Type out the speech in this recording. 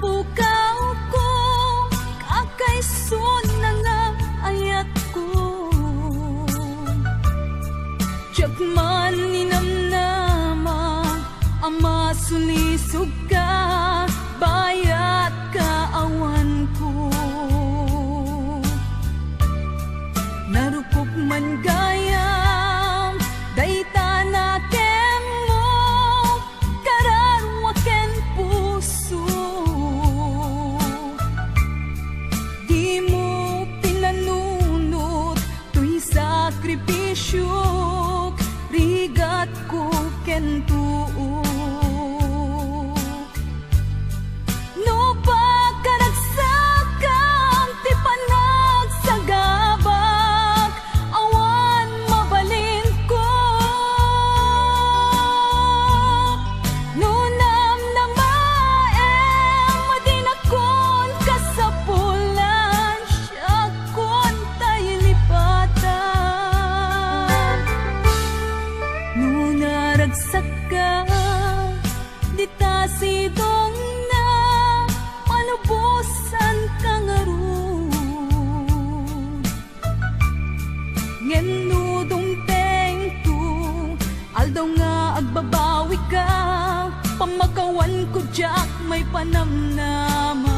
pukaw ko, kakaisun na nga ayat ko. Jagman ninamnama, ama sulisog ka, bayat kaawan ko. Narupok man gayam, dayta na kem mo, kararwaken puso. Di mo pinanunot, tuy sakripisyo, rigat ko ken tuo. No pagkaragsakam, ti panagsagabak, awan mabalin ko. No namnamaem, madinakon kasapulan, siya kon tayo lipatan. No naragsak ka, di ta sidong na, manubusan ka nga ron. Ngenudong tengto, aldaw nga agbabawi ka, pamagawan ko jak may panamnama.